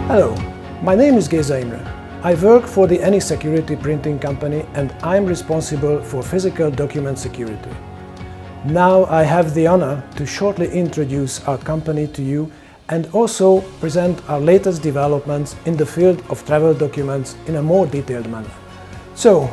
Hello, my name is Géza Imre. I work for the Any Security printing company and I'm responsible for physical document security. Now I have the honor to shortly introduce our company to you and also present our latest developments in the field of travel documents in a more detailed manner. So,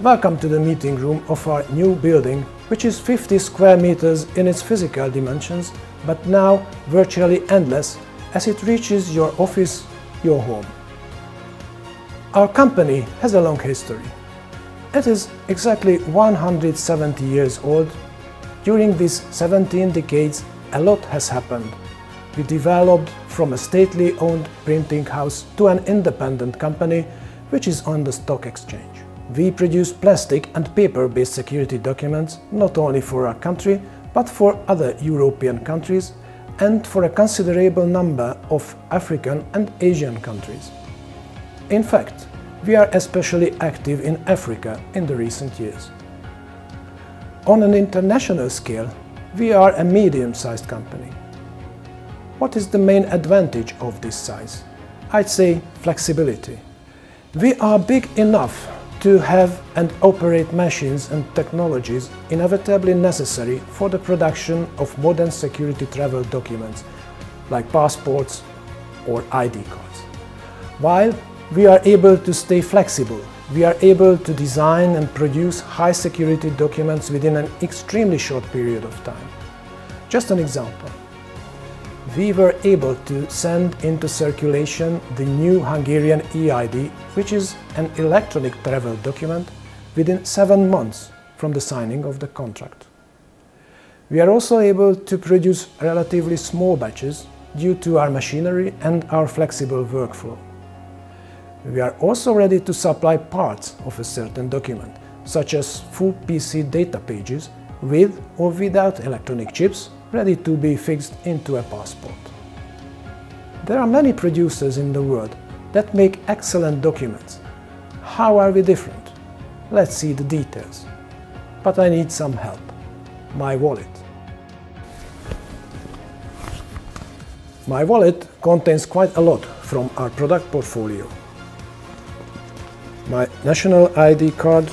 welcome to the meeting room of our new building, which is 50 square meters in its physical dimensions, but now virtually endless as it reaches your office, your home. Our company has a long history. It is exactly 170 years old. During these 17 decades, a lot has happened. We developed from a stately owned printing house to an independent company which is on the stock exchange. We produce plastic and paper-based security documents not only for our country but for other European countries and for a considerable number of African and Asian countries. In fact, we are especially active in Africa in the recent years. On an international scale, we are a medium-sized company. What is the main advantage of this size? I'd say flexibility. We are big enough to have and operate machines and technologies inevitably necessary for the production of modern security travel documents like passports or ID cards. While we are able to stay flexible, we are able to design and produce high security documents within an extremely short period of time. Just an example. We were able to send into circulation the new Hungarian eID, which is an electronic travel document, within 7 months from the signing of the contract. We are also able to produce relatively small batches due to our machinery and our flexible workflow. We are also ready to supply parts of a certain document, such as full PC data pages with or without electronic chips, ready to be fixed into a passport. There are many producers in the world that make excellent documents. How are we different? Let's see the details. But I need some help. My wallet. My wallet contains quite a lot from our product portfolio. My national ID card,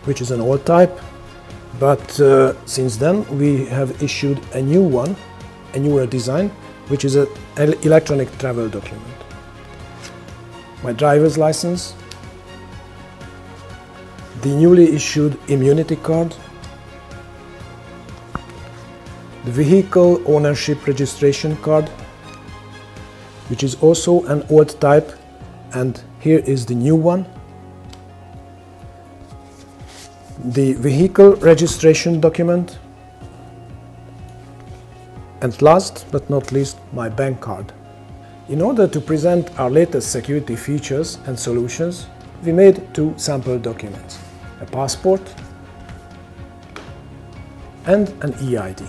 which is an old type, but since then we have issued a new one, a newer design, which is an electronic travel document. My driver's license, the newly issued immunity card, the vehicle ownership registration card, which is also an old type, and here is the new one. The vehicle registration document, and last but not least, my bank card. In order to present our latest security features and solutions, we made 2 sample documents, a passport and an eID.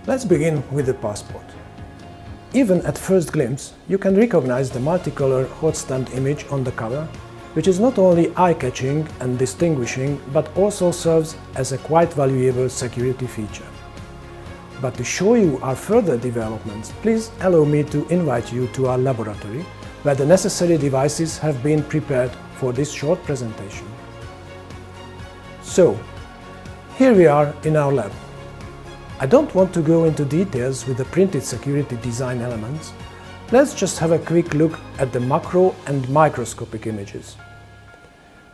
Let's begin with the passport. Even at first glimpse, you can recognize the multicolor hot stamped image on the cover, which is not only eye-catching and distinguishing, but also serves as a quite valuable security feature. But to show you our further developments, please allow me to invite you to our laboratory, where the necessary devices have been prepared for this short presentation. So, here we are in our lab. I don't want to go into details with the printed security design elements. Let's just have a quick look at the macro and microscopic images.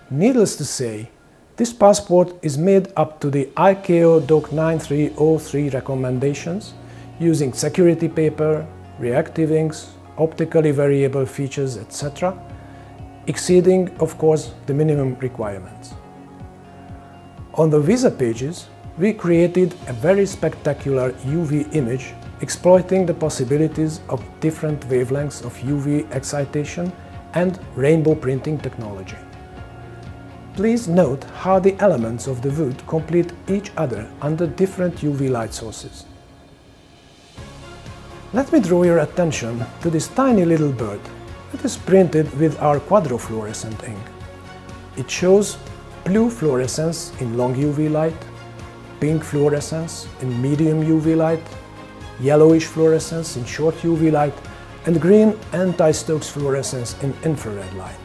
Needless to say, this passport is made up to the ICAO DOC 9303 recommendations, using security paper, reactive inks, optically variable features, etc., exceeding, of course, the minimum requirements. On the visa pages, we created a very spectacular UV image exploiting the possibilities of different wavelengths of UV excitation and rainbow printing technology. Please note how the elements of the wood complete each other under different UV light sources. Let me draw your attention to this tiny little bird that is printed with our quadrofluorescent ink. It shows blue fluorescence in long UV light, pink fluorescence in medium UV light, yellowish fluorescence in short UV light, and green anti-Stokes fluorescence in infrared light.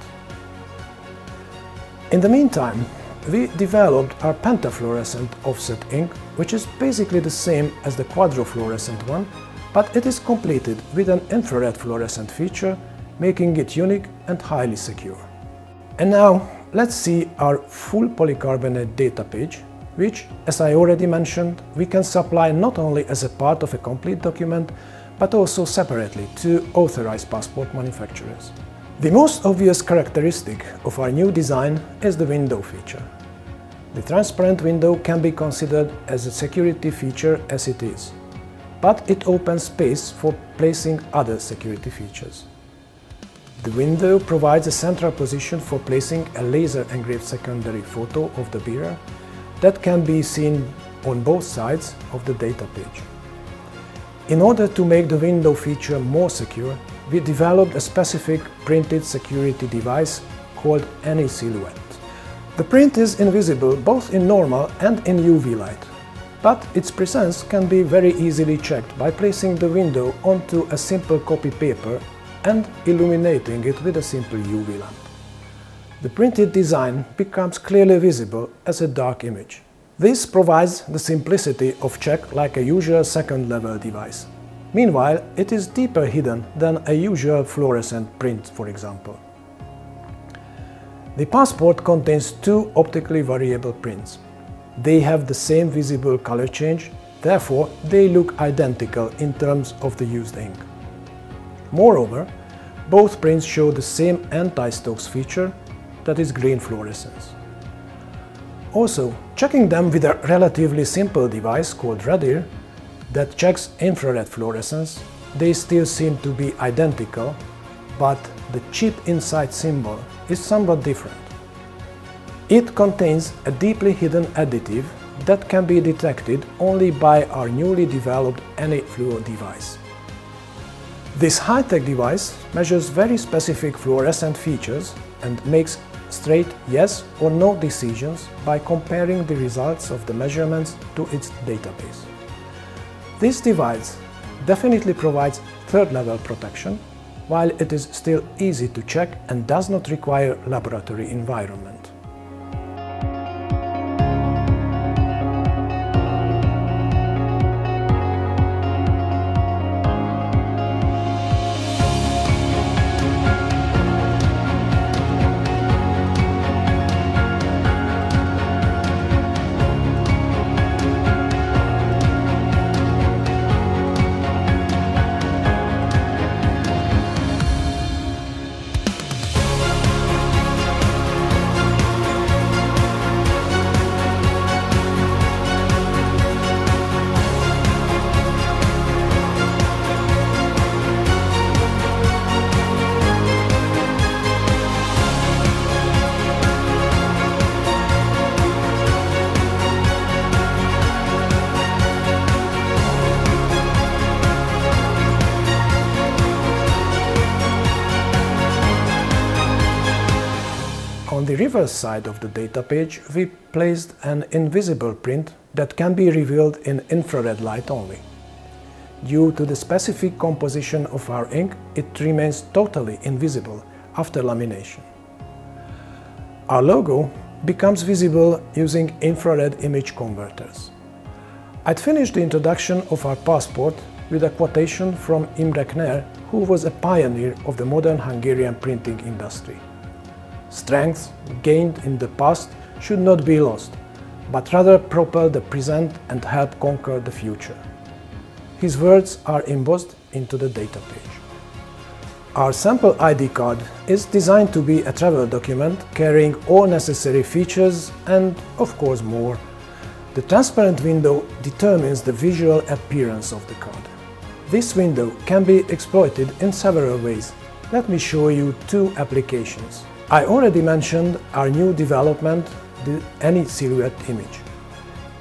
In the meantime, we developed our pentafluorescent offset ink, which is basically the same as the quadrofluorescent one, but it is completed with an infrared fluorescent feature, making it unique and highly secure. And now, let's see our full polycarbonate data page, which, as I already mentioned, we can supply not only as a part of a complete document, but also separately to authorized passport manufacturers. The most obvious characteristic of our new design is the window feature. The transparent window can be considered as a security feature as it is, but it opens space for placing other security features. The window provides a central position for placing a laser-engraved secondary photo of the bearer that can be seen on both sides of the data page. In order to make the window feature more secure, we developed a specific printed security device called Any Silhouette. The print is invisible both in normal and in UV light, but its presence can be very easily checked by placing the window onto a simple copy paper and illuminating it with a simple UV lamp. The printed design becomes clearly visible as a dark image. This provides the simplicity of check like a usual second-level device. Meanwhile, it is deeper hidden than a usual fluorescent print, for example. The passport contains two optically variable prints. They have the same visible color change, therefore they look identical in terms of the used ink. Moreover, both prints show the same anti-Stokes feature, that is green fluorescence. Also, checking them with a relatively simple device called Radir that checks infrared fluorescence, they still seem to be identical, but the chip inside symbol is somewhat different. It contains a deeply hidden additive that can be detected only by our newly developed Any Fluo device. This high-tech device measures very specific fluorescent features and makes straight yes or no decisions by comparing the results of the measurements to its database. This device definitely provides third-level protection, while it is still easy to check and does not require laboratory environment. On the reverse side of the data page, we placed an invisible print that can be revealed in infrared light only. Due to the specific composition of our ink, it remains totally invisible after lamination. Our logo becomes visible using infrared image converters. I'd finished the introduction of our passport with a quotation from Imre Kner, who was a pioneer of the modern Hungarian printing industry. Strengths gained in the past should not be lost, but rather propel the present and help conquer the future. His words are embossed into the data page. Our sample ID card is designed to be a travel document carrying all necessary features and, of course, more. The transparent window determines the visual appearance of the card. This window can be exploited in several ways. Let me show you two applications. I already mentioned our new development, the Any Silhouette image.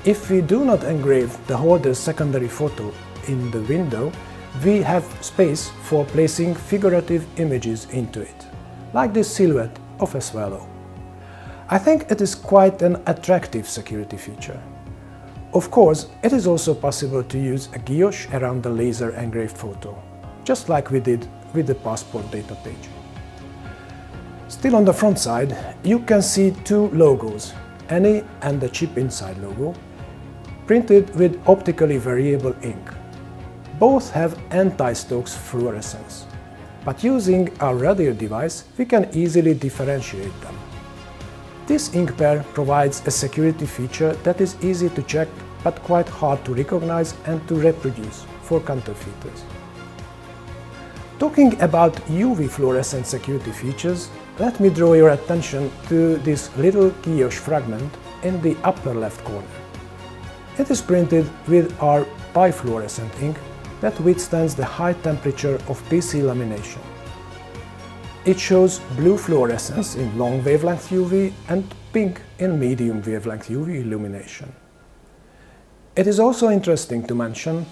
If we do not engrave the holder's secondary photo in the window, we have space for placing figurative images into it, like this silhouette of a swallow. I think it is quite an attractive security feature. Of course, it is also possible to use a guilloche around the laser engraved photo, just like we did with the passport data page. Still on the front side, you can see two logos, ANY and the chip inside logo, printed with optically variable ink. Both have anti-Stokes fluorescence, but using our radio device we can easily differentiate them. This ink pair provides a security feature that is easy to check but quite hard to recognize and to reproduce for counterfeiters. Talking about UV fluorescent security features, let me draw your attention to this little guilloche fragment in the upper left corner. It is printed with our bifluorescent ink that withstands the high temperature of PC lamination. It shows blue fluorescence in long wavelength UV and pink in medium wavelength UV illumination. It is also interesting to mention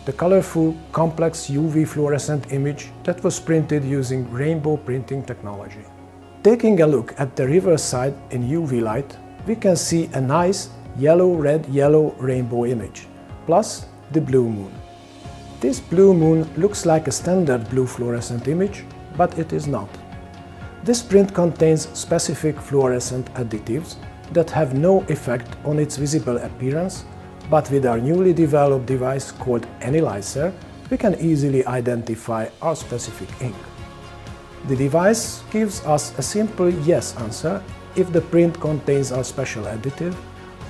the colorful, complex UV fluorescent image that was printed using rainbow printing technology. Taking a look at the reverse side in UV light, we can see a nice yellow-red-yellow rainbow image, plus the blue moon. This blue moon looks like a standard blue fluorescent image, but it is not. This print contains specific fluorescent additives that have no effect on its visible appearance, but with our newly developed device called Analyzer, we can easily identify our specific ink. The device gives us a simple yes answer if the print contains our special additive,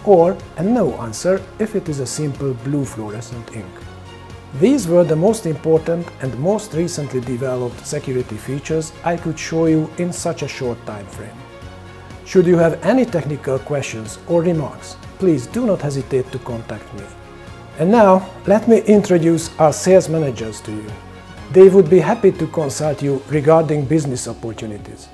or a no answer if it is a simple blue fluorescent ink. These were the most important and most recently developed security features I could show you in such a short time frame. Should you have any technical questions or remarks, please do not hesitate to contact me. And now, let me introduce our sales managers to you. They would be happy to consult you regarding business opportunities.